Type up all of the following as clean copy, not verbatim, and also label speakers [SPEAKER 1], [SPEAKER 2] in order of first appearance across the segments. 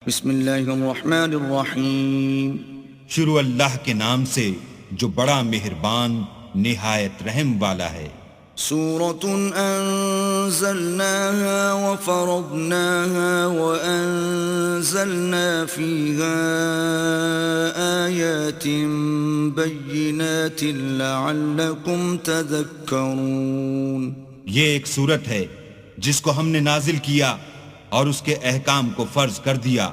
[SPEAKER 1] بسم اللہ الرحمن الرحیم.
[SPEAKER 2] شروع اللہ کے نام سے جو بڑا مہربان نہایت رحم والا ہے.
[SPEAKER 1] سورة أنزلناها وفرضناها وأنزلنا فيها آيات بينات لعلكم تذكرون.
[SPEAKER 2] یہ ایک سورت ہے جس کو ہم نے نازل کیا اور اس کے احکام کو فرض کر دیا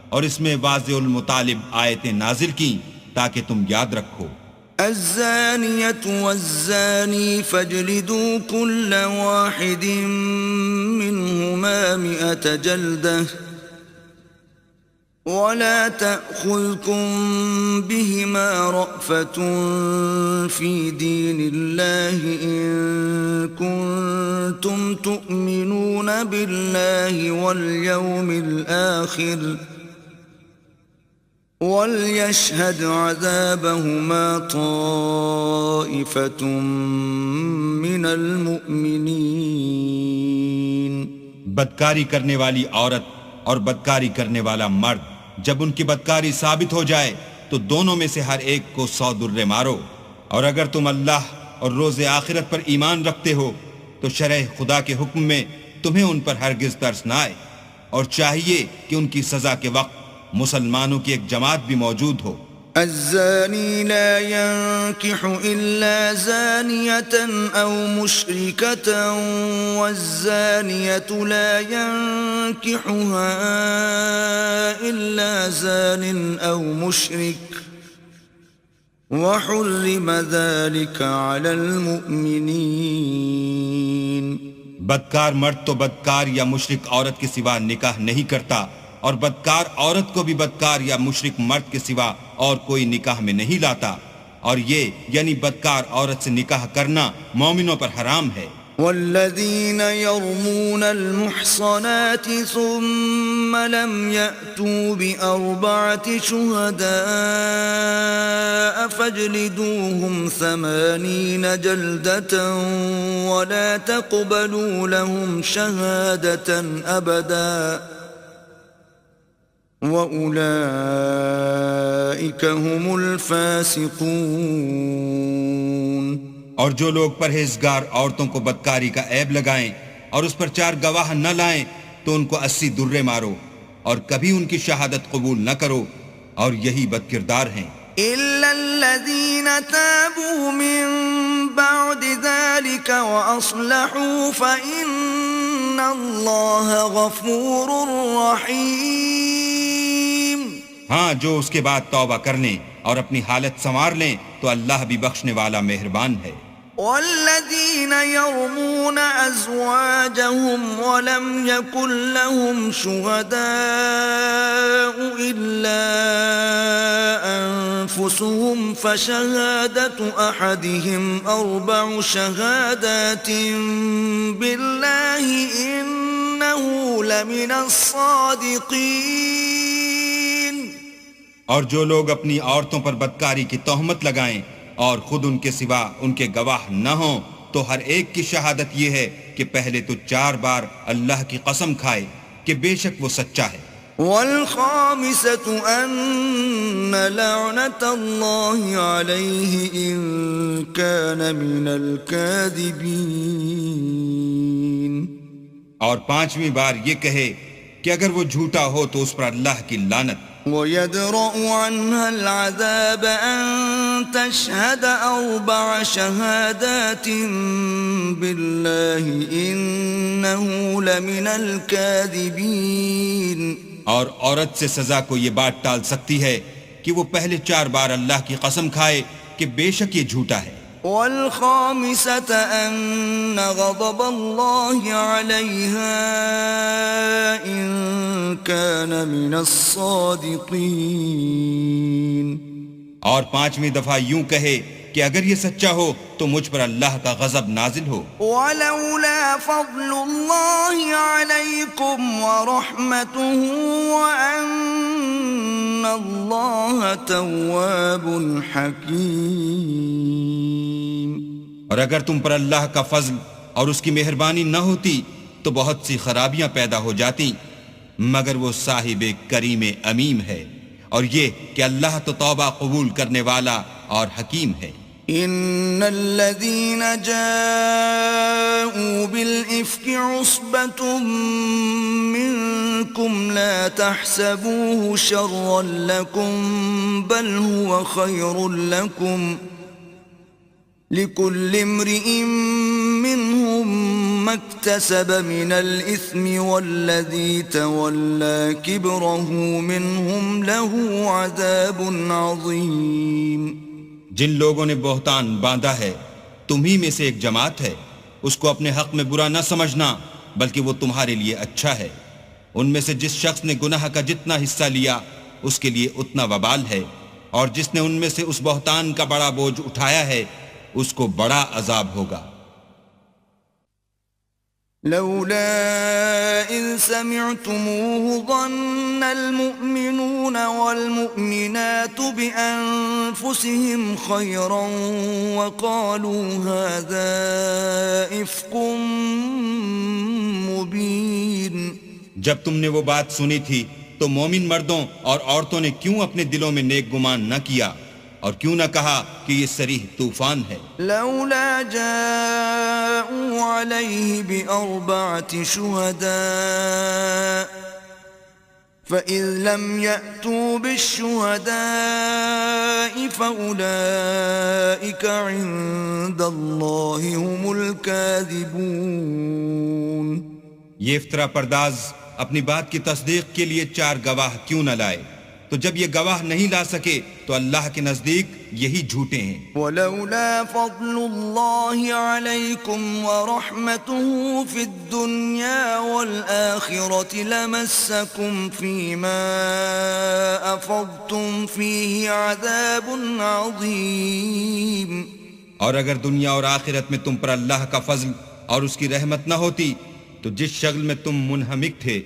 [SPEAKER 2] اور اس میں واضح المطالب آیتیں نازل کی تاکہ تم یاد رکھو.
[SPEAKER 1] الزانية والزاني فاجلدوا كل واحد منهما 100 جلدة ولا تأخذكم بهما رأفة في دين الله إن كنتم تؤمنون بالله واليوم الآخر وَلْيَشْهَدْ عَذَابَهُمَا طَائِفَةٌ مِّنَ الْمُؤْمِنِينَ.
[SPEAKER 2] بدکاری کرنے والی عورت اور بدکاری کرنے والا مرد جب ان کی بدکاری ثابت ہو جائے تو دونوں میں سے ہر ایک کو 100 درے مارو. اور اگر تم اللہ اور روز آخرت پر ایمان رکھتے ہو تو شرع خدا کے حکم میں تمہیں ان پر ہرگز ترس نہ آئے، اور چاہیے کہ ان کی سزا کے وقت مسلمانوں کی ایک جماعت بھی موجود ہو.
[SPEAKER 1] الزانی لا ينكح إلا زانية أو مشركة والزانية لا ينكحها إلا زان أو مشرك وحرم ذلك على المؤمنين.
[SPEAKER 2] بدکار مرد تو بدکار یا مشرک عورت کے سوا نکاح نہیں کرتا، اور بدکار عورت کو بھی بدکار یا مشرک مرد کے سوا اور کوئی نکاح میں نہیں لاتا، اور یہ یعنی بدکار عورت سے نکاح کرنا مومنوں پر حرام ہے.
[SPEAKER 1] والذین یرمون المحصنات ثم لم یأتوا بأربعة شهداء فاجلدوهم 80 جلدة ولا تقبلوا لهم شهادة أبدا وَأُولَئِكَ هُمُ الْفَاسِقُونَ.
[SPEAKER 2] اور جو لوگ پرہیزگار عورتوں کو بدکاری کا عیب لگائیں اور اس پر 4 گواہ نہ لائیں تو ان کو 80 درے مارو اور کبھی ان کی شہادت قبول نہ کرو، اور یہی بدکردار ہیں.
[SPEAKER 1] إِلَّا الَّذِينَ تَابُوا مِن بَعْدِ ذَلِكَ وَأَصْلَحُوا فَإِنَّ اللَّهَ غَفُورٌ رَّحِيمٌ.
[SPEAKER 2] ہاں، جو اس کے بعد توبہ کر لیں اور اپنی حالت سنوار لیں تو اللہ بھی بخشنے والا مہربان ہے.
[SPEAKER 1] والذین یرمون ازواجهم ولم یکن لهم شهداء الا انفسهم فشهادة احدهم 4 شهادات بالله انه لمن الصادقین.
[SPEAKER 2] اور جو لوگ اپنی عورتوں پر بدکاری کی تہمت لگائیں اور خود ان کے سوا ان کے گواہ نہ ہوں تو ہر ایک کی شہادت یہ ہے کہ پہلے تو 4 بار اللہ کی قسم کھائے کہ بے شک وہ سچا ہے.
[SPEAKER 1] والخامسة أن لعنة الله عليه إن كان من الكاذبين.
[SPEAKER 2] اور 5ویں بار یہ کہے کہ اگر وہ جھوٹا ہو تو اس پر اللہ کی لعنت.
[SPEAKER 1] وَيَدْرَأُ عَنْهَا الْعَذَابَ أَن تَشْهَدَ 4 شَهَادَاتٍ بِاللَّهِ إِنَّهُ لَمِنَ الْكَاذِبِينَ.
[SPEAKER 2] اور عورت سے سزا کو یہ بات ٹال سکتی ہے کہ وہ پہلے 4 بار اللہ کی قسم کھائے کہ بے شک یہ جھوٹا ہے.
[SPEAKER 1] والخامسة أن غضب الله عليها إن كان من الصادقين.
[SPEAKER 2] اور 5ویں دفعہ یوں کہے کہ اگر یہ سچا ہو تو مجھ پر اللہ کا غضب نازل ہو.
[SPEAKER 1] ولولا فضل الله عليكم ورحمته وأن الله تواب حكيم.
[SPEAKER 2] اور اگر تم پر اللہ کا فضل اور اس کی مہربانی نہ ہوتی تو بہت سی خرابیاں پیدا ہو جاتی، مگر وہ صاحب کریم امیم ہے، اور یہ کہ اللہ تو توبہ قبول کرنے والا اور حکیم ہے۔
[SPEAKER 1] إن الذين جاءوا بالإفك عصبة منكم لا تحسبوه شرا لكم بل هو خير لكم لكل امرئ منهم ما اكتسب من الإثم والذي تولى كبره منهم له عذاب عظيم۔
[SPEAKER 2] جن لوگوں نے بہتان باندھا ہے تمہی میں سے ایک جماعت ہے، اس کو اپنے حق میں برا نہ سمجھنا بلکہ وہ تمہارے لیے اچھا ہے۔ ان میں سے جس شخص نے گناہ کا جتنا حصہ لیا اس کے لیے اتنا وبال ہے، اور جس نے ان میں سے اس بہتان کا بڑا بوجھ اٹھایا ہے اس کو بڑا عذاب ہوگا۔
[SPEAKER 1] لولا إذ سمعتموه ظن المؤمنون والمؤمنات بأنفسهم خيرا وقالوا هذا إفك مبين۔
[SPEAKER 2] جب تم نے وہ بات سنی تھی تو مومن مردوں اور عورتوں نے کیوں اپنے دلوں میں نیک گمان نہ کیا اور کیوں نہ کہا کہ یہ صریح طوفان ہے؟
[SPEAKER 1] لولا جاءوا عليه بأربعة شهداء فإذ لم يأتوا بالشهداء فأولئك عند الله هم الكاذبون۔
[SPEAKER 2] یہ افطرا پرداز اپنی بات کی تصدیق کے لیے 4 گواہ کیوں نہ لائے؟ تو جب یہ گواہ نہیں لا سکے تو اللہ کے نزدیک یہی جھوٹے ہیں۔
[SPEAKER 1] ولولا فضل الله عليكم ورحمته في الدنيا والآخرة لمسكم فيما أفضتم فيه عذاب عظيم۔
[SPEAKER 2] اور اگر دنیا اور آخرت میں تم پر اللہ کا فضل اور اس کی رحمت نہ ہوتی تو جس شغل میں تم منہمک تھے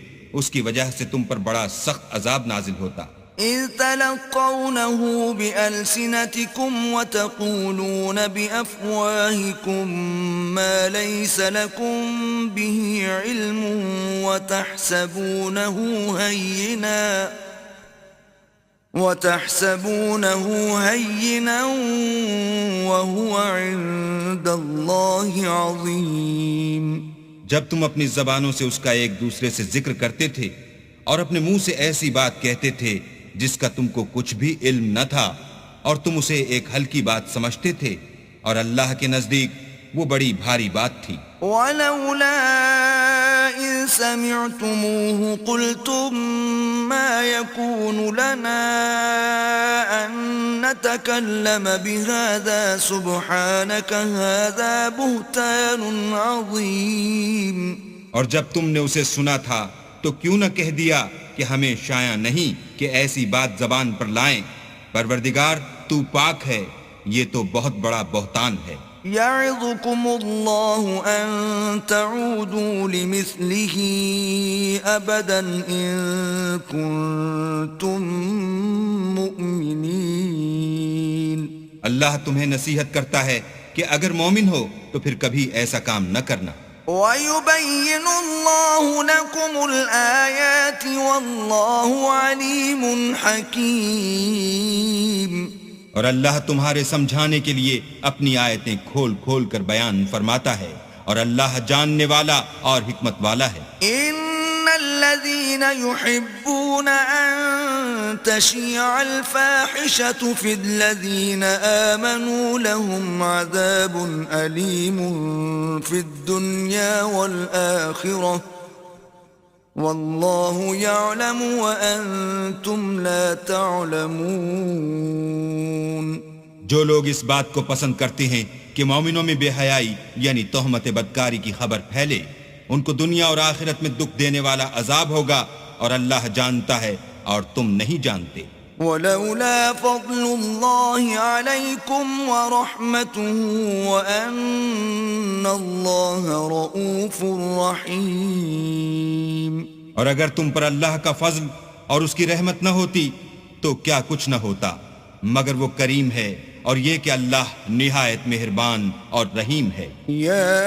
[SPEAKER 2] اس کی وجہ سے تم پر بڑا سخت عذاب نازل ہوتا۔
[SPEAKER 1] إذ تلقونه بألسنتكم وتقولون بأفواهكم ما ليس لكم به علم وتحسبونه هينا وهو عند الله عظيم۔
[SPEAKER 2] جب تم اپنی زبانوں سے اس کا ایک دوسرے سے ذکر کرتے تھے اور اپنے منہ سے ایسی بات کہتے تھے جس کا تم کو کچھ بھی علم نہ تھا اور تم اسے ایک ہلکی بات سمجھتے تھے، اور اللہ کے نزدیک وہ بڑی بھاری بات تھی۔
[SPEAKER 1] وَلَوْلَا إِذْ سَمِعْتُمُوهُ قُلْتُمْ مَا يَكُونُ لَنَا أَن نَّتَكَلَّمَ بِهَذَا سُبْحَانَكَ هَذَا بُهْتَانٌ عَظِيمٌ۔
[SPEAKER 2] اور جب تم نے اسے سنا تھا تو کیوں نہ کہہ دیا کہ ہمیں شایع نہیں کہ ایسی بات زبان پر لائیں، پروردگار تو پاک ہے، یہ تو بہت بڑا بہتان ہے۔
[SPEAKER 1] يعظكم الله أن تعودوا لمثله أبدا إن كنتم مؤمنين۔
[SPEAKER 2] اللہ تمہیں نصیحت کرتا ہے کہ اگر مومن ہو تو پھر کبھی ایسا کام نہ کرنا۔
[SPEAKER 1] وَيُبَيِّنُ اللَّهُ لَكُمُ الْآيَاتِ وَاللَّهُ عَلِيمٌ حَكِيمٌ۔
[SPEAKER 2] اور اللہ تمہارے سمجھانے کے لیے اپنی آیتیں کھول کھول کر بیان فرماتا ہے، اور اللہ جاننے والا اور حکمت والا ہے۔
[SPEAKER 1] إِنَّ الَّذِينَ يُحِبُّونَ أَن تَشِيعَ الْفَاحِشَةُ فِي الَّذِينَ آمَنُوا لَهُمْ عَذَابٌ أَلِيمٌ فِي الدُّنْيَا وَالْآخِرَةِ واللہ یعلم وانتم لا تعلمون۔
[SPEAKER 2] جو لوگ اس بات کو پسند کرتے ہیں کہ مومنوں میں بے حیائی یعنی تہمت بدکاری کی خبر پھیلے، ان کو دنیا اور آخرت میں دکھ دینے والا عذاب ہوگا، اور اللہ جانتا ہے اور تم نہیں جانتے۔
[SPEAKER 1] ولولا فضل الله عليكم ورحمته وأن الله رؤوف رحيم۔
[SPEAKER 2] اور اگر تم پر اللہ کا فضل اور اس کی رحمت نہ ہوتی تو کیا کچھ نہ ہوتا، مگر وہ کریم ہے اور یہ کہ اللہ نہایت مہربان اور رحیم ہے۔
[SPEAKER 1] يا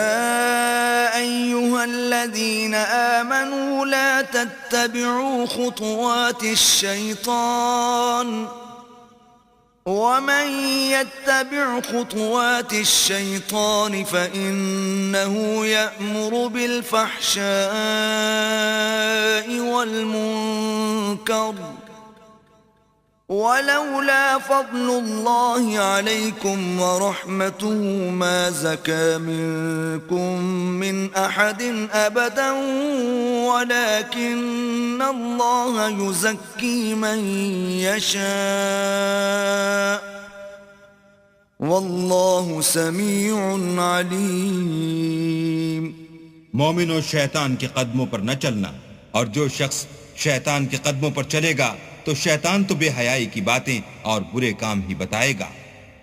[SPEAKER 1] أيها الذين آمنوا لا تتبعوا خطوات الشيطان ومن يتبع خطوات الشيطان فإنه يأمر بالفحشاء والمنكر ولولا فضل الله عليكم ورحمته ما زكى منكم من أحد أبدا ولكن الله يزكي من يشاء والله سميع عليم۔
[SPEAKER 2] مومنوں، شیطان کے قدموں پر نہ چلنا، اور جو شخص شیطان کے قدموں پر چلے گا تو شیطان تو بے حیائی کی باتیں اور برے کام ہی بتائے گا،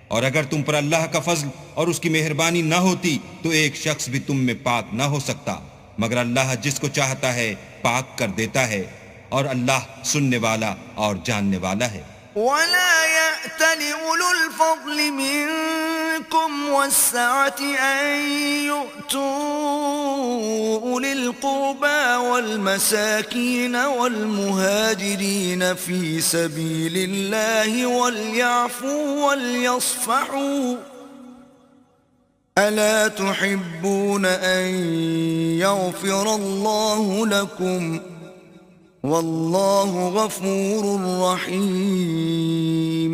[SPEAKER 2] اور اگر تم پر اللہ کا فضل اور اس کی مہربانی نہ ہوتی تو ایک شخص بھی تم میں پاک نہ ہو سکتا، مگر اللہ جس کو چاہتا ہے پاک کر دیتا ہے، اور اللہ سننے والا اور جاننے والا ہے۔
[SPEAKER 1] ولا يأتل أولو الفضل منكم والسعة أن يؤتوا أولي القربى والمساكين والمهاجرين في سبيل الله وليعفوا وليصفحوا ألا تحبون أن يغفر الله لكم واللہ غفور رحیم۔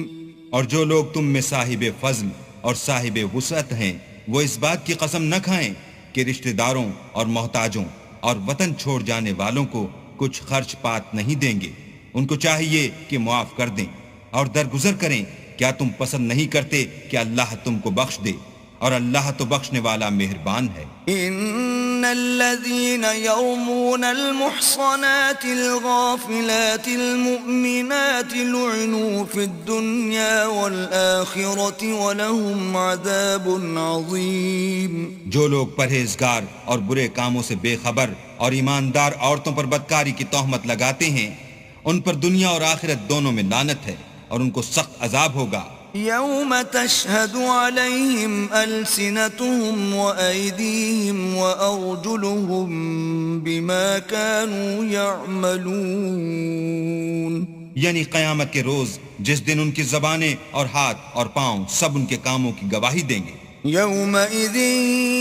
[SPEAKER 2] اور جو لوگ تم میں صاحب فضل اور صاحب وسعت ہیں وہ اس بات کی قسم نہ کھائیں کہ رشتہ داروں اور محتاجوں اور وطن چھوڑ جانے والوں کو کچھ خرچ پات نہیں دیں گے، ان کو چاہیے کہ معاف کر دیں اور درگزر کریں۔ کیا تم پسند نہیں کرتے کہ اللہ تم کو بخش دے؟ اور اللہ تو بخشنے والا مہربان ہے۔
[SPEAKER 1] ان الذين يرمون المحصنات الغافلات المؤمنات لعنوا في الدنيا والآخرة ولهم عذاب عظيم۔
[SPEAKER 2] جو لوگ پرہیزگار اور برے کاموں سے بے خبر اور ایماندار عورتوں پر بدکاری کی تہمت لگاتے ہیں، ان پر دنیا اور آخرت دونوں میں لعنت ہے اور ان کو سخت عذاب ہوگا۔
[SPEAKER 1] يوم تشهد عليهم ألسنتهم وأيديهم وأرجلهم بما كانوا يعملون،
[SPEAKER 2] یعنی قیامت کے روز جس دن ان کی زبانیں اور ہاتھ اور پاؤں سب ان کے کاموں کی گواہی دیں گے۔
[SPEAKER 1] يومئذ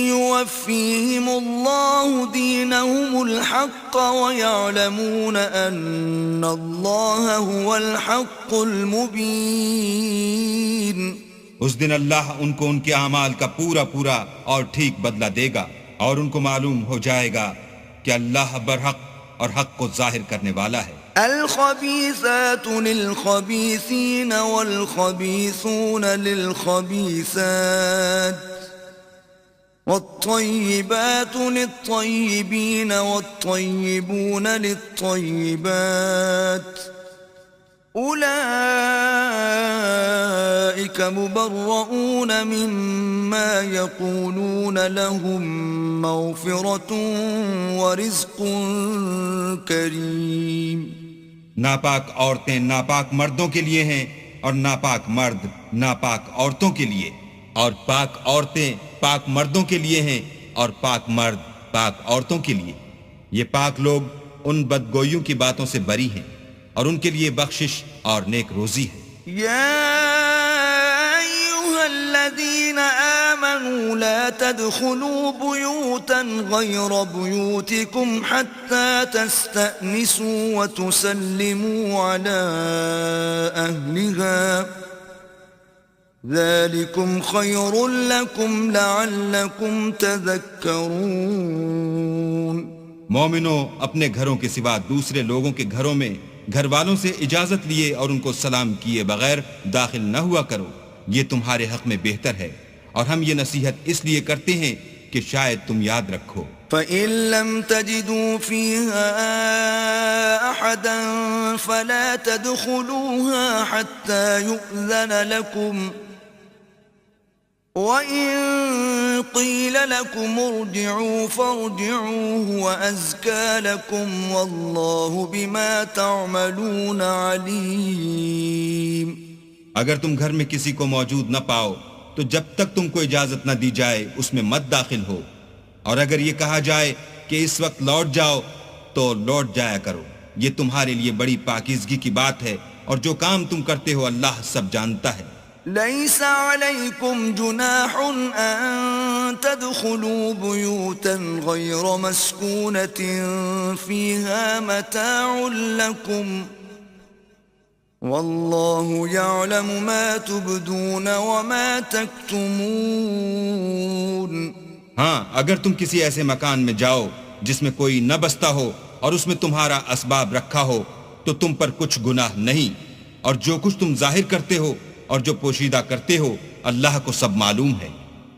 [SPEAKER 1] يوفيهم الله دينهم الحق ويعلمون أن الله هو الحق المبين۔
[SPEAKER 2] اس دن اللہ ان کو ان کے اعمال کا پورا پورا اور ٹھیک بدلہ دے گا، اور ان کو معلوم ہو جائے گا کہ اللہ برحق اور حق کو ظاہر کرنے والا ہے۔
[SPEAKER 1] الخبيثات للخبيثين والخبيثون للخبيثات والطيبات للطيبين والطيبون للطيبات أولئك مبرؤون مما يقولون لهم مغفرة ورزق كريم۔
[SPEAKER 2] ناپاک عورتیں ناپاک مردوں کے لیے ہیں، اور ناپاک مرد ناپاک عورتوں کے لیے، اور پاک عورتیں پاک مردوں کے لیے ہیں، اور پاک مرد پاک عورتوں کے لیے۔ یہ پاک لوگ ان بدگوئیوں کی باتوں سے بری ہیں، اور ان کے لیے بخشش اور نیک روزی ہے۔
[SPEAKER 1] الذين آمنوا لا تدخلوا بيوتا غير بيوتكم حتى تستأنسوا وتسلموا على أهلها ذلكم خير لكم لعلكم تذكرون۔
[SPEAKER 2] مومنوں، اپنے گھروں کے سوا دوسرے لوگوں کے گھروں میں گھر والوں سے اجازت لیے اور ان کو سلام کیے بغیر داخل نہ ہوا کرو، یہ تمہارے حق میں بہتر ہے، اور ہم یہ نصیحت اس لیے کرتے ہیں کہ شاید تم یاد رکھو۔
[SPEAKER 1] فَإِن لَّمْ تَجِدُوا فِيهَا أَحَدًا فَلَا تَدْخُلُوهَا حَتَّى يُؤْذَنَ لَكُمْ وَإِن قِيلَ لَكُمْ ارْجِعُوا فَارْجِعُوا هُوَ أَزْكَىٰ لَكُمْ وَاللَّهُ بِمَا تَعْمَلُونَ عَلِيمٌ۔
[SPEAKER 2] اگر تم گھر میں کسی کو موجود نہ پاؤ تو جب تک تم کو اجازت نہ دی جائے اس میں مت داخل ہو، اور اگر یہ کہا جائے کہ اس وقت لوٹ جاؤ تو لوٹ جایا کرو، یہ تمہارے لیے بڑی پاکیزگی کی بات ہے، اور جو کام تم کرتے ہو اللہ سب جانتا ہے۔
[SPEAKER 1] ليس عليكم جناح أن تدخلوا بيوتا غير مسكونة فيها متاع لكم والله يعلم ما تبدون وما تكتمون۔
[SPEAKER 2] ہاں، اگر تم کسی ایسے مکان میں جاؤ جس میں کوئی نہ بستا ہو اور اس میں تمہارا اسباب رکھا ہو تو تم پر کچھ گناہ نہیں، اور جو کچھ تم ظاہر کرتے ہو اور جو پوشیدہ کرتے ہو اللہ کو سب معلوم ہے۔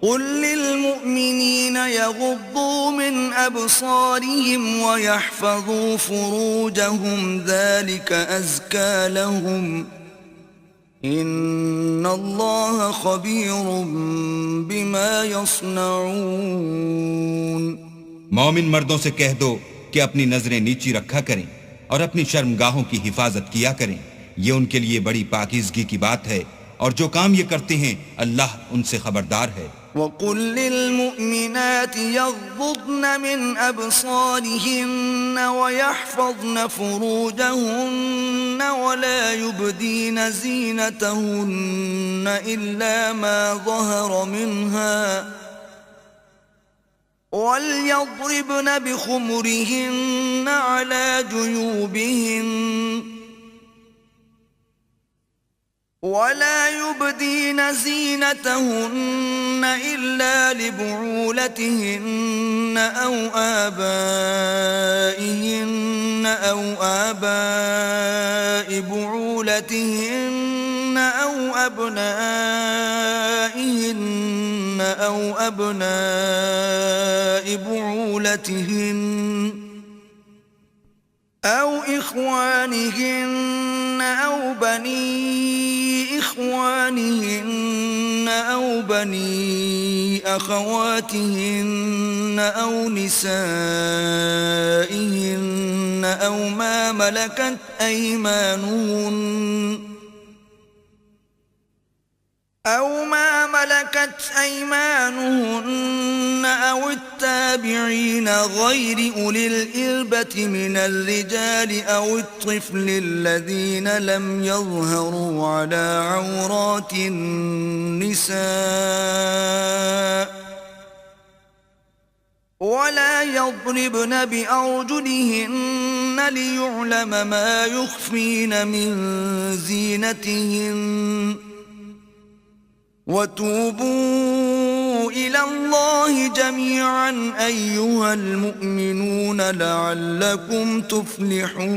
[SPEAKER 1] قل للمؤمنين يغضوا من أبصارهم ويحفظوا فروجهم ذلك أزكى لهم إن الله خبير بما يصنعون۔
[SPEAKER 2] مومن مردوں سے کہہ دو کہ اپنی نظریں نیچی رکھا کریں اور اپنی شرمگاہوں کی حفاظت کیا کریں، یہ ان کے لیے بڑی پاکیزگی کی بات ہے، اور جو کام یہ کرتے ہیں اللہ ان سے خبردار ہے۔
[SPEAKER 1] وَقُلْ لِلْمُؤْمِنَاتِ يَغْضُضْنَ مِنْ أَبْصَارِهِنَّ وَيَحْفَظْنَ فُرُوجَهُنَّ وَلَا يُبْدِينَ زِينَتَهُنَّ إِلَّا مَا ظَهَرَ مِنْهَا وَلْيَضْرِبْنَ بِخُمُرِهِنَّ عَلَى جُيُوبِهِنَّ ولا يبدين زينتهن إلا لبعولتهن أو آبائهن أو آباء بعولتهن أو أبنائهن أو أبناء بعولتهن أو إخوانهن أو بني إخوانهن أو بني أخواتهن أو نسائهن أو ما ملكت أيمانهن أو التابعين غير أولي الإربة من الرجال أو الطفل الذين لم يظهروا على عورات النساء ولا يضربن بأرجلهن ليعلم ما يخفين من زينتهن وتوبوا إلى الله جميعا أيها المؤمنون لعلكم تفلحون۔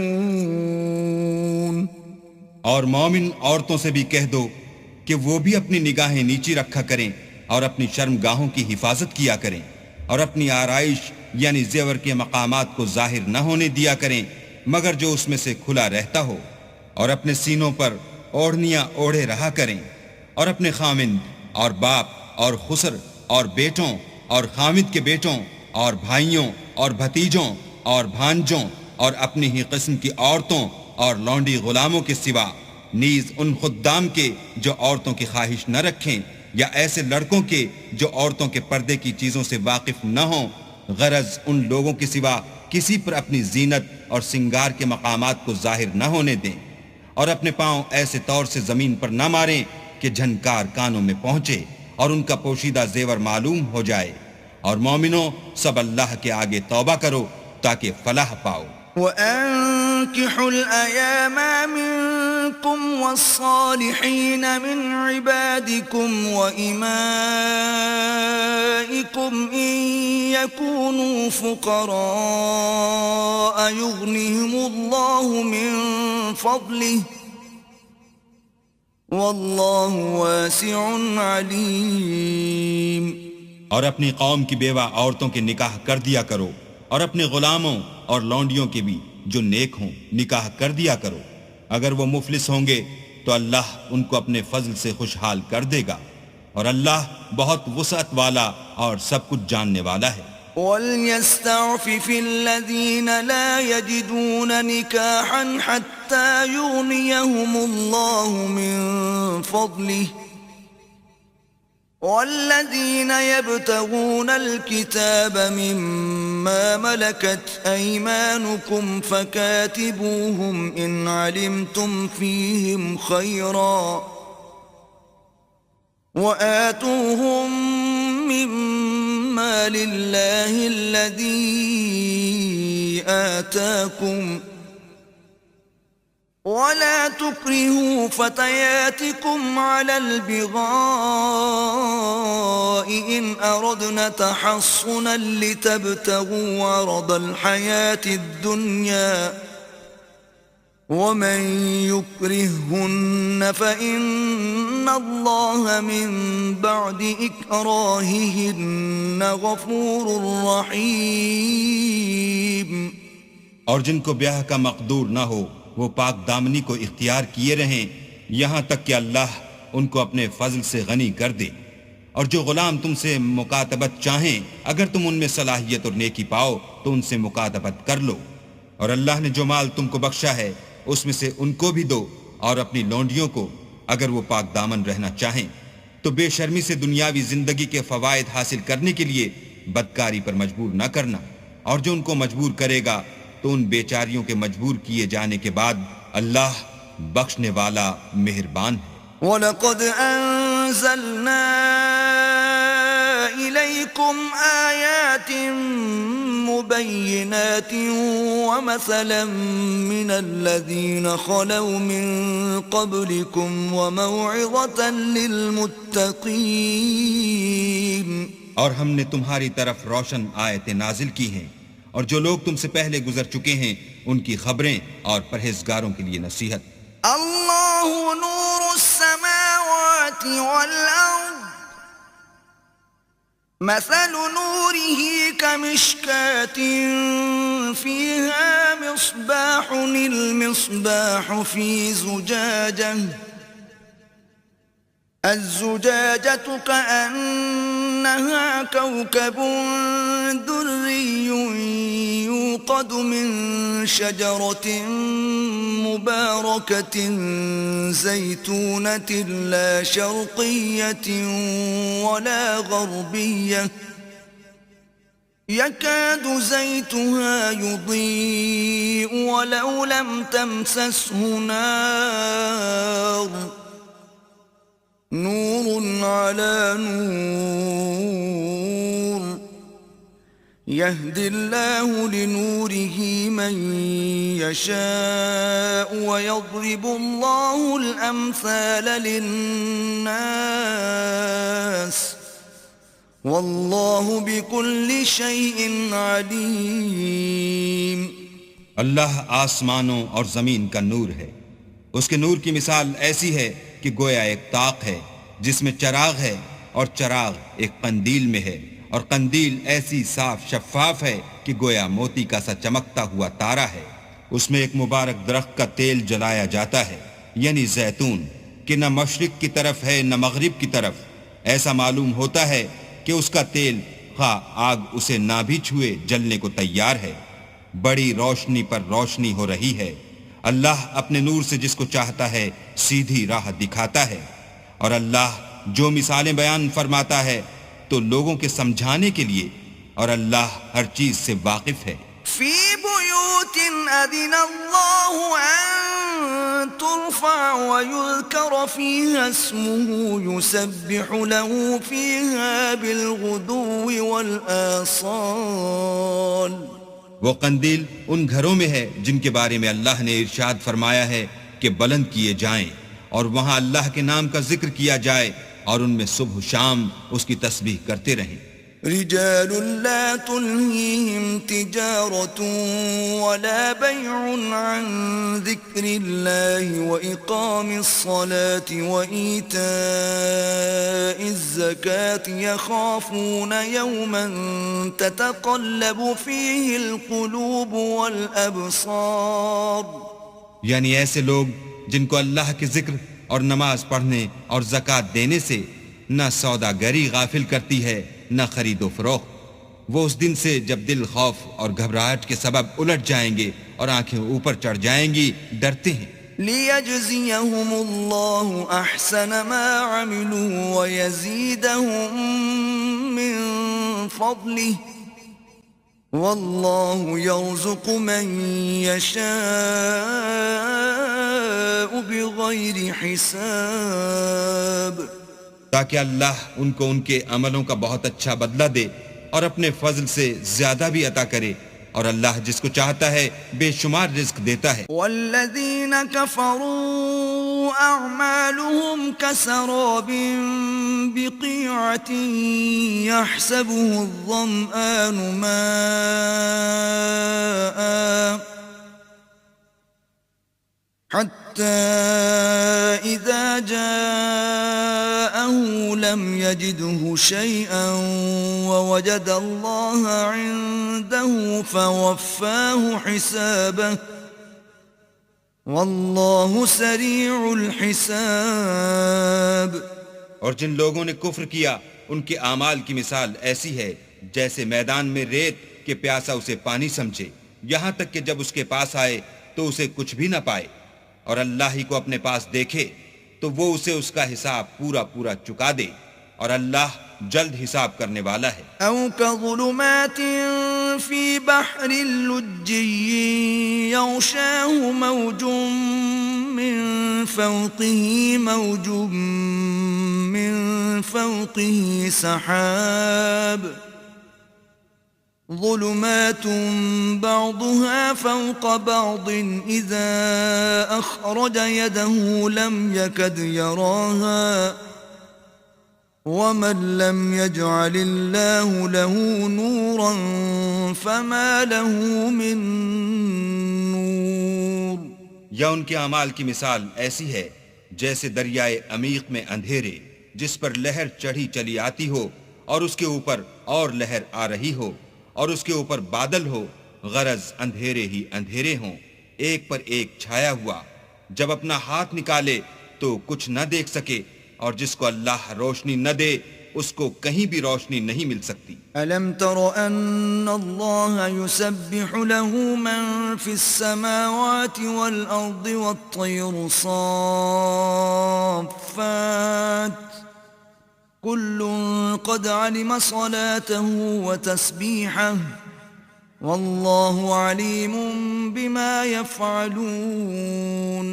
[SPEAKER 2] اور مومن عورتوں سے بھی کہہ دو کہ وہ بھی اپنی نگاہیں نیچی رکھا کریں اور اپنی شرمگاہوں کی حفاظت کیا کریں، اور اپنی آرائش یعنی زیور کے مقامات کو ظاہر نہ ہونے دیا کریں مگر جو اس میں سے کھلا رہتا ہو، اور اپنے سینوں پر اوڑھنیاں اوڑھے رہا کریں، اور اپنے خامند اور باپ اور خسر اور بیٹوں اور خامد کے بیٹوں اور بھائیوں اور بھتیجوں اور بھانجوں اور اپنی ہی قسم کی عورتوں اور لونڈی غلاموں کے سوا، نیز ان خدام کے جو عورتوں کی خواہش نہ رکھیں، یا ایسے لڑکوں کے جو عورتوں کے پردے کی چیزوں سے واقف نہ ہوں، غرض ان لوگوں کے سوا کسی پر اپنی زینت اور سنگار کے مقامات کو ظاہر نہ ہونے دیں، اور اپنے پاؤں ایسے طور سے زمین پر نہ ماریں کہ جھنکار کانوں میں پہنچے اور ان کا پوشیدہ زیور معلوم ہو جائے، اور مومنوں سب اللہ کے آگے توبہ کرو تاکہ فلاح پاؤ۔
[SPEAKER 1] وَأَنكِحُوا الْأَيَامَ مِنكُمْ وَالصَّالِحِينَ مِنْ عِبَادِكُمْ وَإِمَائِكُمْ إِنْ يَكُونُوا فُقَرَاءَ يُغْنِهِمُ اللَّهُ مِنْ فَضْلِهِ وَاللَّهُ وَاسِعٌ عَلِيمٌ۔
[SPEAKER 2] اور اپنی قوم کی بیوہ عورتوں کے نکاح کر دیا کرو، اور اپنے غلاموں اور لونڈیوں کے بھی جو نیک ہوں نکاح کر دیا کرو، اگر وہ مفلس ہوں گے تو اللہ ان کو اپنے فضل سے خوشحال کر دے گا، اور اللہ بہت وسعت والا اور سب کچھ جاننے والا ہے۔
[SPEAKER 1] وَلْيَسْتَعْفِفِ الَّذِينَ لَا يَجِدُونَ نِكَاحًا حَتَّى يُغْنِيَهُمُ اللَّهُ مِنْ فَضْلِهِ وَالَّذِينَ يَبْتَغُونَ الْكِتَابَ مِمَّا مَلَكَتْ أَيْمَانُكُمْ فَكَاتِبُوهُمْ إِنْ عَلِمْتُمْ فِيهِمْ خَيْرًا وَآتُوهُمْ مِمَّا لِلَّهِ الَّذِي آتَاكُمْ ولا تكرهوا فتياتكم على البغاء إن أردنا تحصنا لتبتغوا عرض الحياة الدنيا ومن يكرههن فإن الله من بعد إكراههن غفور رحيم.
[SPEAKER 2] اور جن کو بیاہ کا مقدور نہ ہو وہ پاک دامنی کو اختیار کیے رہیں یہاں تک کہ اللہ ان کو اپنے فضل سے غنی کر دے. اور جو غلام تم سے مکاتبت چاہیں اگر تم ان میں صلاحیت اور نیکی پاؤ تو ان سے مکاتبت کر لو. اور اللہ نے جو مال تم کو بخشا ہے اس میں سے ان کو بھی دو اور اپنی لونڈیوں کو اگر وہ پاک دامن رہنا چاہیں. تو بے شرمی سے دنیاوی زندگی کے فوائد حاصل کرنے کے لیے بدکاری پر مجبور نہ کرنا. اور جو ان کو مجبور کرے گا تو ان بیچاریوں کے مجبور کیے جانے کے بعد اللہ بخشنے والا مہربان ہے.
[SPEAKER 1] وَلَقَدْ أَنزَلْنَا إِلَيْكُمْ آيَاتٍ مُبَيِّنَاتٍ وَمَثَلًا مِّنَ الَّذِينَ خَلَوْا مِن قَبْلِكُمْ وَمَوْعِظَةً لِّلْمُتَّقِينَ.
[SPEAKER 2] اور ہم نے تمہاری طرف روشن آیتیں نازل کی ہیں اور جو لوگ تم سے پہلے گزر چکے ہیں ان کی خبریں اور پرہیزگاروں کے لیے نصیحت.
[SPEAKER 1] اللہ نور السماوات والارض مثل نوره كمشكاة فيها مصباح المصباح في زجاجة الزجاجة كأنها كوكب دري يوقد من شجرة مباركة زيتونة لا شرقية ولا غربية يكاد زيتها يضيء ولو لم تمسسه نار نور على نور يهدي الله لنوره من يشاء ويضرب الله الأمثال للناس والله بكل شيء عليم.
[SPEAKER 2] اللہ آسمانوں اور زمین کا نور ہے. اس کے نور کی مثال ایسی ہے کہ گویا ایک طاق ہے جس میں چراغ ہے اور چراغ ایک قندیل میں ہے اور قندیل ایسی صاف شفاف ہے کہ گویا موتی کا سا چمکتا ہوا تارا ہے. اس میں ایک مبارک درخت کا تیل جلایا جاتا ہے یعنی زیتون کہ نہ مشرق کی طرف ہے نہ مغرب کی طرف. ایسا معلوم ہوتا ہے کہ اس کا تیل خواہ آگ اسے نہ بھی چھوئے جلنے کو تیار ہے. بڑی روشنی پر روشنی ہو رہی ہے. اللہ اپنے نور سے جس کو چاہتا ہے سیدھی راہ دکھاتا ہے. اور اللہ جو مثالیں بیان فرماتا ہے تو لوگوں کے سمجھانے کے لیے اور اللہ ہر چیز سے واقف ہے.
[SPEAKER 1] فی بیوت اذن اللہ ان ترفع ویذکر فیہا اسمہ یسبح له فیہا بالغدو والآصال.
[SPEAKER 2] وہ قندیل ان گھروں میں ہے جن کے بارے میں اللہ نے ارشاد فرمایا ہے کہ بلند کیے جائیں اور وہاں اللہ کے نام کا ذکر کیا جائے اور ان میں صبح و شام اس کی تسبیح کرتے رہیں.
[SPEAKER 1] رجال لا تلهيهم تجارة ولا بيع عن ذكر الله وإقام الصلاة وإيتاء الزكاة يخافون يوما تتقلب فيه القلوب والأبصار.
[SPEAKER 2] یعنی ایسے لوگ جن کو اللہ کے ذکر اور نماز پڑھنے اور زکوٰۃ دینے سے نہ سوداگری غافل کرتی ہے نہ خرید و فروخت. وہ اس دن سے جب دل خوف اور گھبراہٹ کے سبب الٹ جائیں گے اور آنکھیں اوپر چڑھ جائیں گی ڈرتے ہیں.
[SPEAKER 1] لِيَجْزِيَهُمُ اللَّهُ أَحْسَنَ مَا عَمِلُوا وَيَزِيدَهُم مِّن فَضْلِهِ وَاللَّهُ يَرْزُقُ مَن يَشَاءُ بِغَيْرِ حِسَابٍ.
[SPEAKER 2] تاکہ اللہ ان کو ان کے عملوں کا بہت اچھا بدلہ دے اور اپنے فضل سے زیادہ بھی عطا کرے، اور اللہ جس کو چاہتا ہے بے شمار رزق دیتا ہے.
[SPEAKER 1] وَالَّذِينَ كَفَرُوا أَعْمَالُهُمْ كَسَرَابٍ بِقِيعَةٍ يَحْسَبُهُ الظَّمْآنُ مَاءً حَتَّى إِذَا جَاءَهُ لَمْ يَجِدْهُ شَيْئًا وَوَجَدَ اللَّهَ عِندَهُ فَوَفَّاهُ حِسَابَهُ وَاللَّهُ سَرِيعُ الْحِسَابِ.
[SPEAKER 2] اور جن لوگوں نے کفر کیا ان کے اعمال کی مثال ایسی ہے جیسے میدان میں ریت کہ پیاسا اسے پانی سمجھے، یہاں تک کہ جب اس کے پاس آئے تو اسے کچھ بھی نہ پائے، اور اللہ ہی کو اپنے پاس دیکھے تو وہ اسے اس کا حساب پورا پورا چکا دے، اور اللہ جلد حساب کرنے والا ہے.
[SPEAKER 1] أَوْ كَظُلُمَاتٍ فِي بَحْرٍ لُجِّيٍّ يَغْشَاهُ مَوْجٌ مِّن فَوْقِهِ مَوْجٌ مِّن فَوْقِهِ سَحَابٌ ظُلُمَاتٌ بَعْضُهَا فَوْقَ بَعْضٍ إِذَا أَخْرَجَ يَدَهُ لَمْ يَكَدْ يَرَاهَا وَمَن لَّمْ يَجْعَلِ اللَّهُ لَهُ نُورًا فَمَا لَهُ مِن نُور.
[SPEAKER 2] یا ان کے اعمال کی مثال ایسی ہے جیسے دریائے عمیق میں اندھیرے جس پر لہر چڑھی چلی آتی ہو اور اس کے اوپر اور لہر آ رہی ہو اور اس کے اوپر بادل ہو، غرض اندھیرے ہی اندھیرے ہوں، ایک پر ایک چھایا ہوا، جب اپنا ہاتھ نکالے تو کچھ نہ دیکھ سکے، اور جس کو اللہ روشنی نہ دے اس کو کہیں بھی روشنی نہیں مل سکتی.
[SPEAKER 1] أَلَمْ تَرَ أَنَّ اللَّهَ يُسَبِّحُ لَهُ مَن فِي السَّمَاوَاتِ وَالْأَرْضِ وَالطَّيْرُ صَافَّاتٍ كُلٌّ قَدْ عَلِمَ صَلَاتَهُ وَتَسْبِيحَهُ وَاللَّهُ عَلِيمٌ بِمَا يَفْعَلُونَ.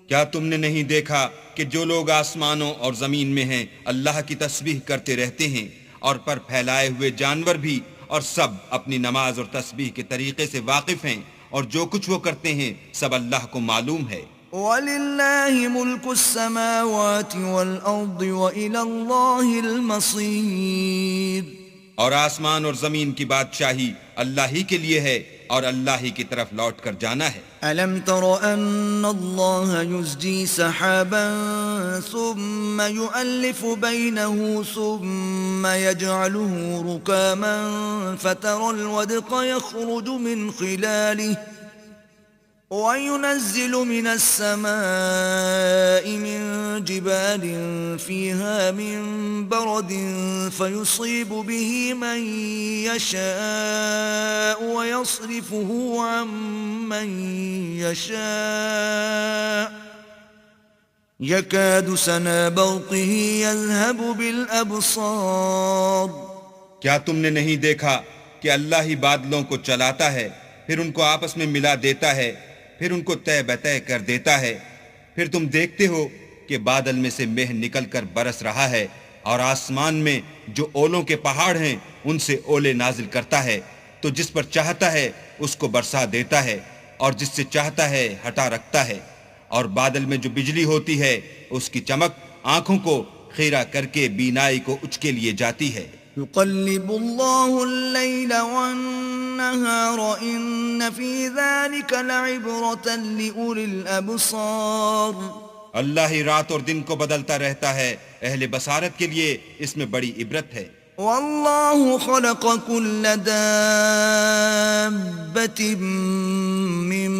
[SPEAKER 2] کیا تم نے نہیں دیکھا کہ جو لوگ آسمانوں اور زمین میں ہیں اللہ کی تسبیح کرتے رہتے ہیں، اور پر پھیلائے ہوئے جانور بھی، اور سب اپنی نماز اور تسبیح کے طریقے سے واقف ہیں، اور جو کچھ وہ کرتے ہیں سب اللہ کو معلوم ہے.
[SPEAKER 1] وَلِلَّهِ مُلْكُ السَّمَاوَاتِ وَالْأَرْضِ وَإِلَى اللَّهِ الْمَصِيرُ.
[SPEAKER 2] اور آسمان اور زمین کی بادشاہی اللہ ہی کے لیے ہے اور اللہ ہی کی طرف لوٹ کر جانا ہے.
[SPEAKER 1] أَلَمْ تَرَ أَنَّ اللَّهَ يُزْجِي سَحَابًا ثُمَّ يُؤَلِّفُ بَيْنَهُ ثُمَّ يَجْعَلُهُ رُكَامًا فَتَرَى الْوَدْقَ يَخْرُجُ مِنْ خِلَالِهِ وَيُنَزِّلُ مِنَ السَّمَاءِ مِن جِبَالٍ فِيهَا مِن بَرَدٍ فَيُصِيبُ بِهِ مَن يَشَاءُ وَيَصْرِفُهُ عَن مَّن يَشَاءُ يَكَادُ سَنَا بَرْقِهِ يَذْهَبُ بِالْأَبْصَارِ.
[SPEAKER 2] کیا تم نے نہیں دیکھا کہ اللہ ہی بادلوں کو چلاتا ہے، پھر ان کو آپس میں ملا دیتا ہے، پھر ان کو طے بطے کر دیتا ہے، پھر تم دیکھتے ہو کہ بادل میں سے مہ نکل کر برس رہا ہے، اور آسمان میں جو اولوں کے پہاڑ ہیں ان سے اولے نازل کرتا ہے، تو جس پر چاہتا ہے اس کو برسا دیتا ہے، اور جس سے چاہتا ہے ہٹا رکھتا ہے. اور بادل میں جو بجلی ہوتی ہے اس کی چمک آنکھوں کو خیرہ کر کے بینائی کو اچکے لیے جاتی ہے.
[SPEAKER 1] يقلب الله الليل والنهار إن في ذلك لعبرة لأولي الأبصار.
[SPEAKER 2] اللہ ہی رات اور دن کو بدلتا رہتا ہے، اہل بصارت کے لیے اس میں بڑی عبرت ہے.
[SPEAKER 1] والله خلق كل دابة من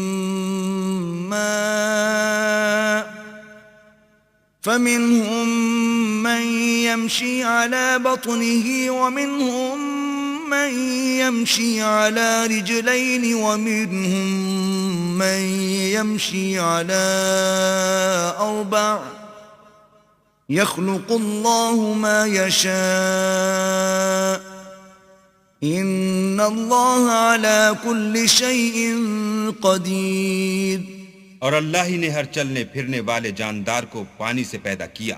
[SPEAKER 1] ماء فمنهم من يمشي على بطنه ومنهم من يمشي على رجلين ومنهم من يمشي على أربع يخلق الله ما يشاء إن الله على كل شيء قدير.
[SPEAKER 2] اور اللہ ہی نے ہر چلنے پھرنے والے جاندار کو پانی سے پیدا کیا،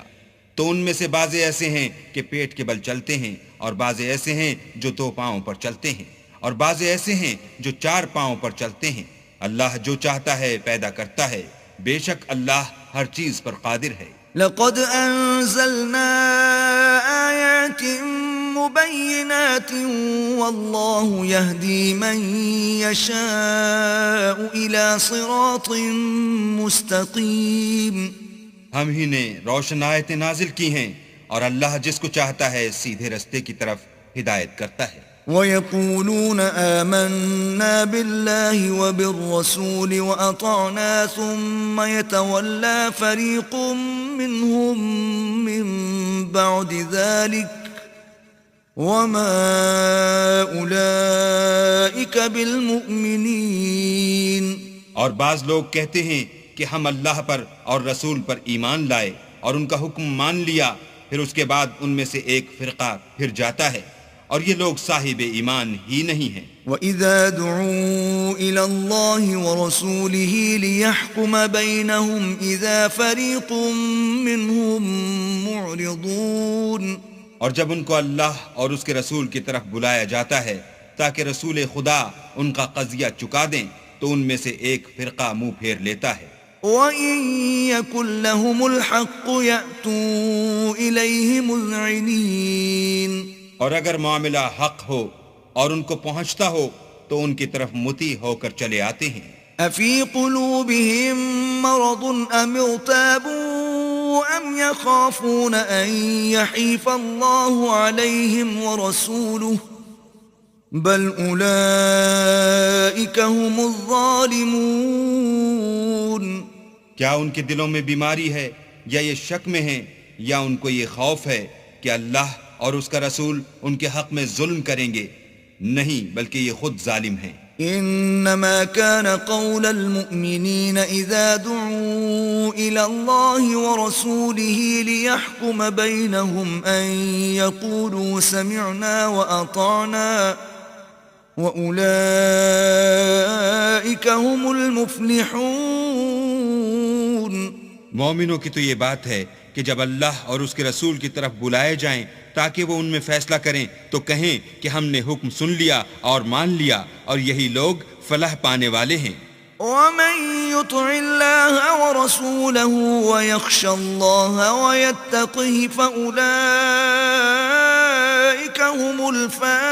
[SPEAKER 2] تو ان میں سے بعض ایسے ہیں کہ پیٹ کے بل چلتے ہیں، اور بعض ایسے ہیں جو 2 پاؤں پر چلتے ہیں، اور بعض ایسے ہیں جو 4 پاؤں پر چلتے ہیں. اللہ جو چاہتا ہے پیدا کرتا ہے، بے شک اللہ ہر چیز پر قادر ہے.
[SPEAKER 1] لقد أنزلنا آيات مبينات والله يهدي من يشاء إلى صراط مستقيم.
[SPEAKER 2] ہم ہی نے روشن آیتیں نازل کی ہیں، اور اللہ جس کو چاہتا ہے سیدھے رستے کی طرف ہدایت کرتا ہے.
[SPEAKER 1] وَيَقُولُونَ آمَنَّا بِاللَّهِ وَبِالرَّسُولِ وَأَطَعْنَا ثُمَّ يَتَوَلَّى فَرِيقٌ مِّنْهُمْ مِّن بَعْدِ ذَلِكَ وَمَا أُولَئِكَ بِالْمُؤْمِنِينَ.
[SPEAKER 2] اور بعض لوگ کہتے ہیں کہ ہم اللہ پر اور رسول پر ایمان لائے اور ان کا حکم مان لیا، پھر اس کے بعد ان میں سے ایک فرقہ پھر جاتا ہے، اور یہ لوگ صاحب ایمان ہی نہیں ہیں.
[SPEAKER 1] وَإِذَا دُعُوا إِلَى اللَّهِ وَرَسُولِهِ لِيَحْكُمَ بَيْنَهُمْ إِذَا فَرِيقٌ مِّنْهُمْ مُعْرِضُونَ.
[SPEAKER 2] اور جب ان کو اللہ اور اس کے رسول کی طرف بلایا جاتا ہے تاکہ رسول خدا ان کا قضیہ چکا دیں، تو ان میں سے ایک فرقہ منہ پھیر لیتا ہے.
[SPEAKER 1] وَإِن يَكُن لَّهُمُ الْحَقُّ يَأْتُوا إِلَيْهِ مُذْعِنِينَ.
[SPEAKER 2] اور اگر معاملہ حق ہو اور ان کو پہنچتا ہو تو ان کی طرف مطیع ہو کر چلے آتے ہیں.
[SPEAKER 1] أَفِي قُلُوبِهِم مَّرَضٌ أَمِ ارْتَابُوا أَمْ يَخَافُونَ أَن يَحِيفَ اللَّهُ عَلَيْهِمْ وَرَسُولُهُ بَلْ أُولَئِكَ هُمُ الظَّالِمُونَ.
[SPEAKER 2] کیا ان کے دلوں میں بیماری ہے یا یہ شک میں ہیں یا ان کو یہ خوف ہے کہ اللہ اور اس کا رسول ان کے حق میں ظلم کریں گے؟ نہیں، بلکہ یہ خود ظالم ہیں.
[SPEAKER 1] انما كان قول المؤمنين اذا دعوا الى الله ورسوله ليحكم بينهم ان يقولوا سمعنا واطعنا واولئك هم المفلحون.
[SPEAKER 2] مومنوں کی تو یہ بات ہے کہ جب اللہ اور اس کے رسول کی طرف بلائے جائیں تاکہ وہ ان میں فیصلہ کریں تو کہیں کہ ہم نے حکم سن لیا اور مان لیا، اور یہی لوگ فلاح پانے والے ہیں.
[SPEAKER 1] وَمَن يُطِعِ اللَّهَ وَرَسُولَهُ وَيَخْشَ اللَّهَ وَيَتَّقِهِ فَأُولَئِكَ هُمُ الْفَائِزُونَ.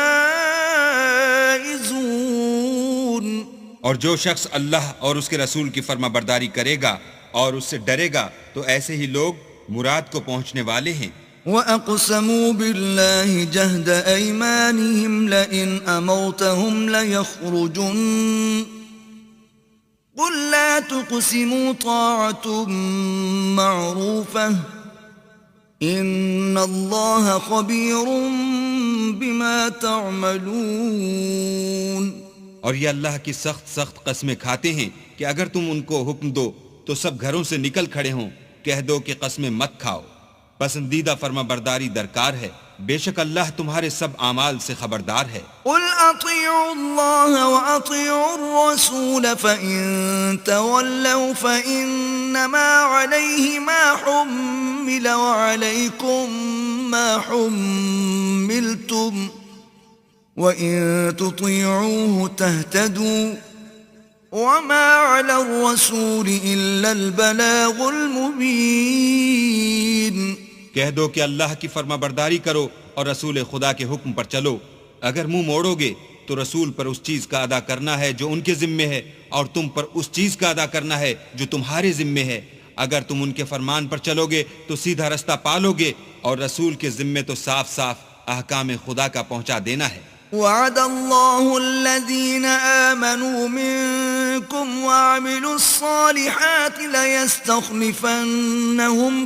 [SPEAKER 2] اور جو شخص اللہ اور اس کے رسول کی فرما برداری کرے گا اور اس سے ڈرے گا تو ایسے ہی لوگ مراد کو پہنچنے والے ہیں.
[SPEAKER 1] وَأَقْسَمُوا بِاللَّهِ جَهْدَ أَيْمَانِهِمْ لَئِنْ أَمَرْتَهُمْ لَيَخْرُجُنَّ قُلْ لَا تُقْسِمُوا طَاعَةٌ مَّعْرُوفَةٌ إِنَّ اللَّهَ خَبِيرٌ بِمَا تَعْمَلُونَ.
[SPEAKER 2] اور یہ اللہ کی سخت قسمیں کھاتے ہیں کہ اگر تم ان کو حکم دو تو سب گھروں سے نکل کھڑے ہوں. کہہ دو کہ قسمیں مت کھاؤ، پسندیدہ فرما برداری درکار ہے، بے شک اللہ تمہارے سب اعمال سے خبردار ہے.
[SPEAKER 1] قل اطیعوا اللہ واطیعوا الرسول فإن تولوا فإنما علیہ ما حمل وعلیکم ما حملتم وإن تطیعوه تهتدوا وما على الرسول إلا البلاغ المبين.
[SPEAKER 2] کہہ دو کہ اللہ کی فرما برداری کرو اور رسول خدا کے حکم پر چلو. اگر منہ موڑو گے تو رسول پر اس چیز کا ادا کرنا ہے جو ان کے ذمے ہے، اور تم پر اس چیز کا ادا کرنا ہے جو تمہارے ذمے ہے. اگر تم ان کے فرمان پر چلو گے تو سیدھا رستہ پالو گے، اور رسول کے ذمے تو صاف احکام خدا کا پہنچا دینا ہے.
[SPEAKER 1] وعد الله الذين آمنوا منكم وعملوا الصالحات ليستخلفنهم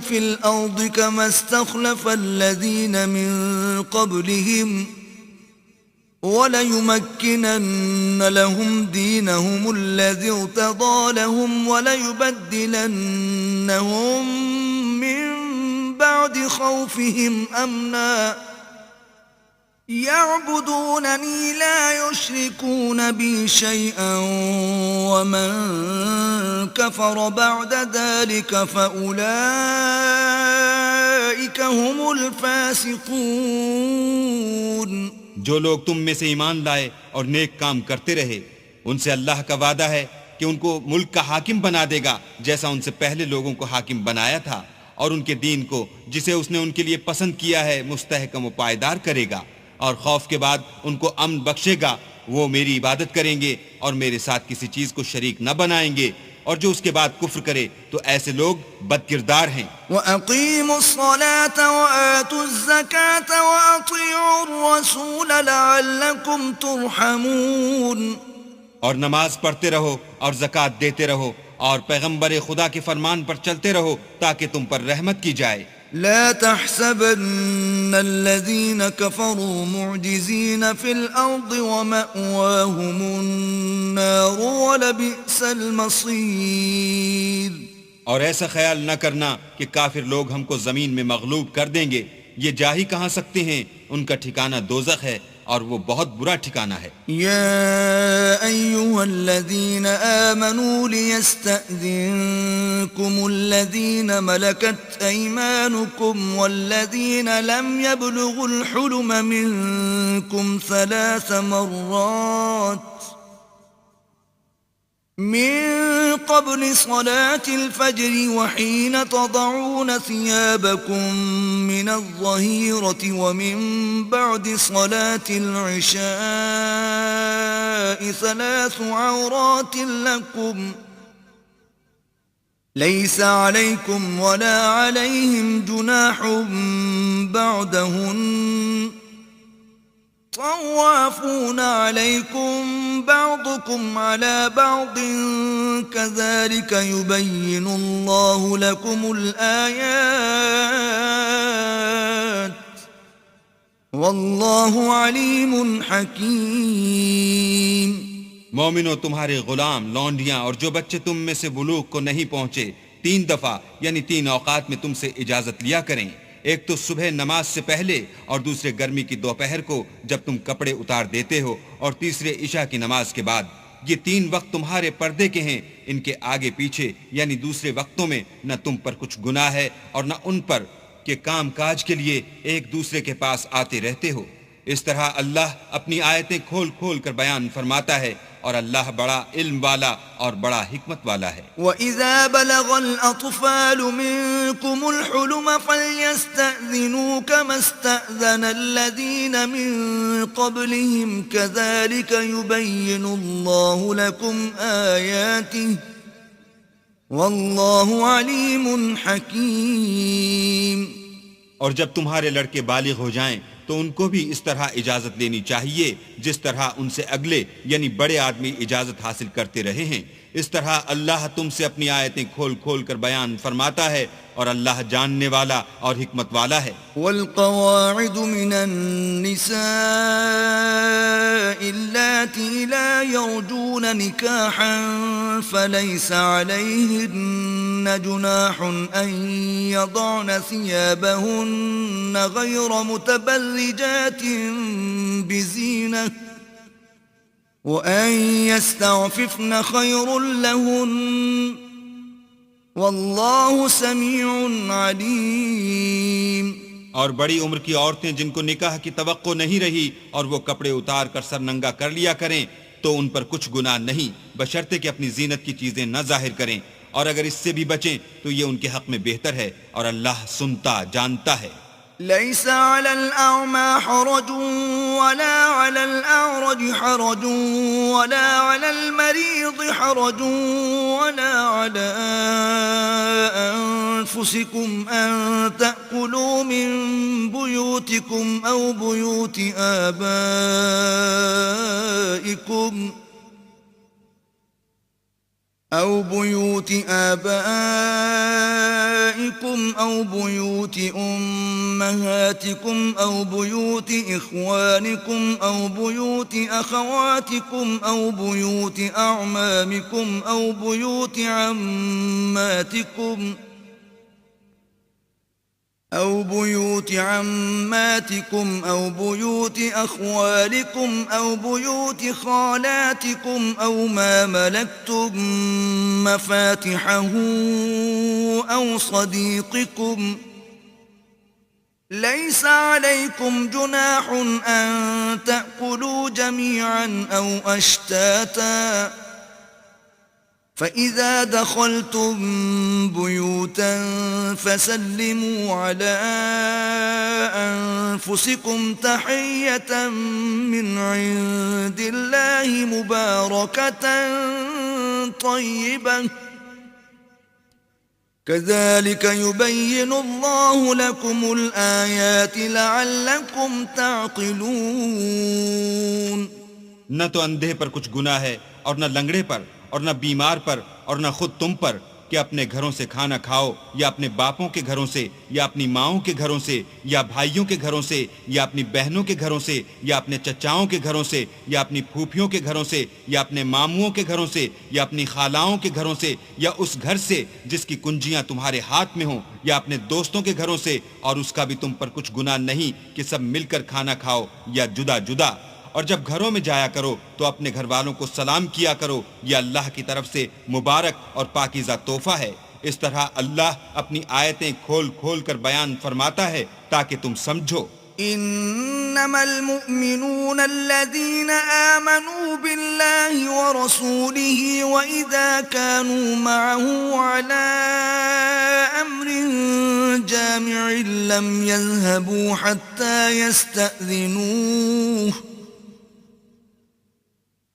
[SPEAKER 1] في الأرض كما استخلف الذين من قبلهم وَلَيُمَكِّنَنَّ لَهُمْ دِينَهُمُ الَّذِي ارْتَضَىٰ لَهُمْ وَلَيُبَدِّلَنَّهُم مِّن بَعْدِ خَوْفِهِمْ أَمْنًا يَعْبُدُونَنِي لَا يُشْرِكُونَ بِي شَيْئًا وَمَن كَفَرَ بَعْدَ ذَلِكَ فَأُولَٰئِكَ هُمُ الْفَاسِقُونَ۔
[SPEAKER 2] جو لوگ تم میں سے ایمان لائے اور نیک کام کرتے رہے ان سے اللہ کا وعدہ ہے کہ ان کو ملک کا حاکم بنا دے گا جیسا ان سے پہلے لوگوں کو حاکم بنایا تھا، اور ان کے دین کو جسے اس نے ان کے لیے پسند کیا ہے مستحکم و پائیدار کرے گا، اور خوف کے بعد ان کو امن بخشے گا۔ وہ میری عبادت کریں گے اور میرے ساتھ کسی چیز کو شریک نہ بنائیں گے، اور جو اس کے بعد کفر کرے تو ایسے لوگ بد کردار ہیں۔
[SPEAKER 1] وَأَقِيمُوا الصَّلَاةَ وَآتُوا الزَّكَاةَ وَأَطِيعُوا الرَّسُولَ لَعَلَّكُمْ تُرْحَمُونَ۔
[SPEAKER 2] اور نماز پڑھتے رہو اور زکوٰۃ دیتے رہو اور پیغمبر خدا کے فرمان پر چلتے رہو تاکہ تم پر رحمت کی جائے۔
[SPEAKER 1] لا تحسبن الذين كفروا معجزين في الأرض ومأواهم النار ولبئس المصير۔
[SPEAKER 2] اور ایسا خیال نہ کرنا کہ کافر لوگ ہم کو زمین میں مغلوب کر دیں گے، یہ جا ہی کہاں سکتے ہیں، ان کا ٹھکانہ دوزخ ہے اور وہ بہت برا ٹھکانہ ہے۔
[SPEAKER 1] یا ایھا الذین آمنوا لیستأذنکم الذین ملکت ایمانکم والذین لم یبلغوا الحلم منکم 3 مرات من قبل صلاة الفجر وحين تضعون ثيابكم من الظهيرة ومن بعد صلاة العشاء 3 عورات لكم ليس عليكم ولا عليهم جناح بعدهن طوافون عليكم بعضكم على بعض كذلك يبين الله لكم الآيات والله عليم حكيم۔
[SPEAKER 2] مومنو، تمہارے غلام، لونڈیاں اور جو بچے تم میں سے بلوغ کو نہیں پہنچے 3 دفعہ یعنی 3 اوقات میں تم سے اجازت لیا کریں، ایک تو صبح نماز سے پہلے اور دوسرے گرمی کی دوپہر کو جب تم کپڑے اتار دیتے ہو، اور تیسرے عشاء کی نماز کے بعد۔ یہ 3 وقت تمہارے پردے کے ہیں، ان کے آگے پیچھے یعنی دوسرے وقتوں میں نہ تم پر کچھ گناہ ہے اور نہ ان پر کہ کام کاج کے لیے ایک دوسرے کے پاس آتے رہتے ہو۔ اس طرح اللہ اپنی آیتیں کھول کھول کر بیان فرماتا ہے، اور اللہ بڑا علم والا اور بڑا حکمت والا ہے۔
[SPEAKER 1] وَإِذَا بَلَغَ الْأَطْفَالُ مِنكُمُ الْحُلُمَ فَلْيَسْتَأْذِنُوا كَمَا اسْتَأْذَنَ الَّذِينَ مِن قَبْلِهِمْ كَذَلِكَ يُبَيِّنُ اللَّهُ لَكُمْ آيَاتِهِ وَاللَّهُ عَلِيمٌ حَكِيمٌ۔
[SPEAKER 2] اور جب تمہارے لڑکے بالغ ہو جائیں تو ان کو بھی اس طرح اجازت لینی چاہیے جس طرح ان سے اگلے یعنی بڑے آدمی اجازت حاصل کرتے رہے ہیں۔ اس طرح اللہ تم سے اپنی آیتیں کھول کھول کر بیان فرماتا ہے، اور اللہ جاننے والا اور حکمت والا ہے۔
[SPEAKER 1] والقواعد من النساء اللاتي لا يرجون نكاحا فليس عليهن جناح أن يضعن ثيابهن غير متبرجات بزينة وأن يستعففن خير لهن واللہ سمیع علیم۔
[SPEAKER 2] اور بڑی عمر کی عورتیں جن کو نکاح کی توقع نہیں رہی اور وہ کپڑے اتار کر سر ننگا کر لیا کریں تو ان پر کچھ گناہ نہیں، بشرطے کہ اپنی زینت کی چیزیں نہ ظاہر کریں، اور اگر اس سے بھی بچیں تو یہ ان کے حق میں بہتر ہے، اور اللہ سنتا جانتا ہے۔
[SPEAKER 1] ليس على الأعمى حرج ولا على الأعرج حرج ولا على المريض حرج ولا على أنفسكم أن تأكلوا من بيوتكم أو بيوت أو بيوت آبائكم أو بيوت أمهاتكم أو بيوت إخوانكم أو بيوت أخواتكم أو بيوت أعمامكم أو بيوت عماتكم أو بيوت بيوت أخوالكم أو بيوت خالاتكم أو ما ملكتم مفاتحه أو صديقكم ليس عليكم جناح أن تأكلوا جميعا أو أشتاتا فإذا دخلتم بيوتا فسلموا على أنفسكم تحية من عند الله مباركة طيبة كذلك يبين الله لكم الآيات لعلكم تعقلون.
[SPEAKER 2] نہ تو اندھے پر کچھ گناہ ہے اور نہ لنگڑے پر اور نہ بیمار پر اور نہ خود تم پر کہ اپنے گھروں سے کھانا کھاؤ یا اپنے باپوں کے گھروں سے یا اپنی ماؤں کے گھروں سے یا بھائیوں کے گھروں سے یا اپنی بہنوں کے گھروں سے یا اپنے چچاؤں کے گھروں سے یا اپنی پھوپھیوں کے گھروں سے یا اپنے ماموں کے گھروں سے یا اپنی خالاؤں کے گھروں سے یا اس گھر سے جس کی کنجیاں تمہارے ہاتھ میں ہوں یا اپنے دوستوں کے گھروں سے اور اس کا بھی تم پر کچھ گناہ نہیں کہ سب مل کر کھانا کھاؤ یا جدا جدا. اور جب گھروں میں جایا کرو تو اپنے گھر والوں کو سلام کیا کرو، یہ اللہ کی طرف سے مبارک اور پاکیزہ تحفہ ہے. اس طرح اللہ اپنی آیتیں کھول کھول کر بیان فرماتا ہے تاکہ تم سمجھو.
[SPEAKER 1] انما المؤمنون الذين آمنوا بالله ورسوله واذا كانوا معه على امر جامع لم يذهبوا حتى يستأذنوه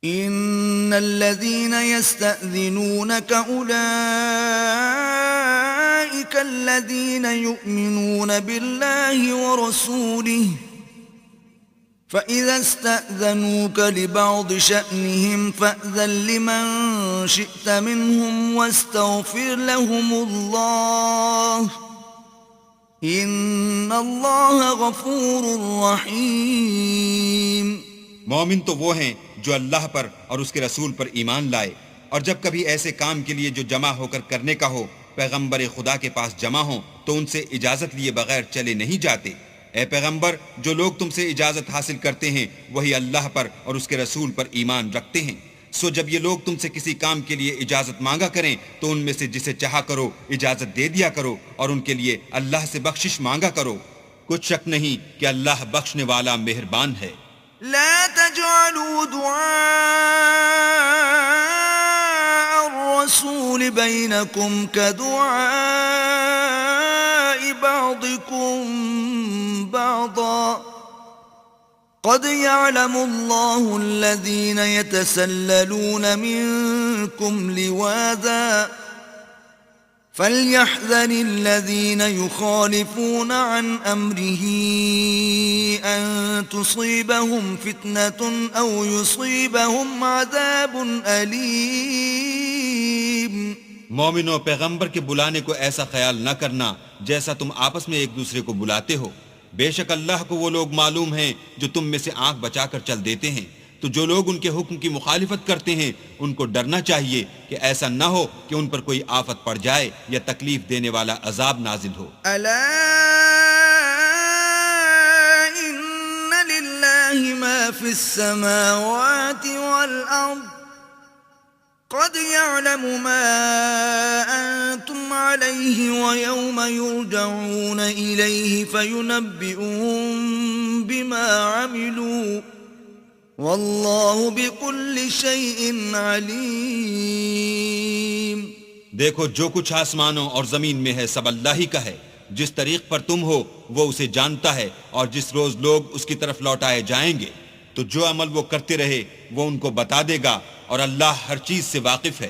[SPEAKER 1] ان الذين يستأذنونك اولئك الذين يؤمنون بالله ورسوله فإذا استأذنوك لبعض شأنهم فأذن لمن شئت منهم واستغفر لهم الله ان اللہ غفور رحیم.
[SPEAKER 2] مومن تو وہ ہیں جو اللہ پر اور اس کے رسول پر ایمان لائے، اور جب کبھی ایسے کام کے لیے جو جمع ہو کر کرنے کا ہو پیغمبر خدا کے پاس جمع ہوں تو ان سے اجازت لیے بغیر چلے نہیں جاتے. اے پیغمبر، جو لوگ تم سے اجازت حاصل کرتے ہیں وہی اللہ پر اور اس کے رسول پر ایمان رکھتے ہیں. سو جب یہ لوگ تم سے کسی کام کے لیے اجازت مانگا کریں تو ان میں سے جسے چاہا کرو اجازت دے دیا کرو اور ان کے لیے اللہ سے بخشش مانگا کرو. کچھ شک نہیں کہ اللہ بخشنے والا مہربان ہے.
[SPEAKER 1] لا تجعلوا دعاء الرسول بينكم كدعاء بعضكم بعضا قد يعلم الله الذين يتسللون منكم لواذا فليحذر الذين يخالفون عن أمره أن تصيبهم فتنة أو يصيبهم عذاب أليم.
[SPEAKER 2] مومنوں، پیغمبر کے بلانے کو ایسا خیال نہ کرنا جیسا تم آپس میں ایک دوسرے کو بلاتے ہو. بے شک اللہ کو وہ لوگ معلوم ہیں جو تم میں سے آنکھ بچا کر چل دیتے ہیں. تو جو لوگ ان کے حکم کی مخالفت کرتے ہیں ان کو ڈرنا چاہیے کہ ایسا نہ ہو کہ ان پر کوئی آفت پڑ جائے یا تکلیف دینے والا عذاب نازل ہو.
[SPEAKER 1] الا ان للہ ما فی السماوات والارض قد يعلم ما انتم علیہ ویوم یرجعون الیہ فینبئون بما عملوا واللہ بكل شیء علیم.
[SPEAKER 2] دیکھو، جو کچھ آسمانوں اور زمین میں ہے سب اللہ ہی کا ہے. جس طریق پر تم ہو وہ اسے جانتا ہے، اور جس روز لوگ اس کی طرف لوٹائے جائیں گے تو جو عمل وہ کرتے رہے وہ ان کو بتا دے گا، اور اللہ ہر چیز سے واقف ہے.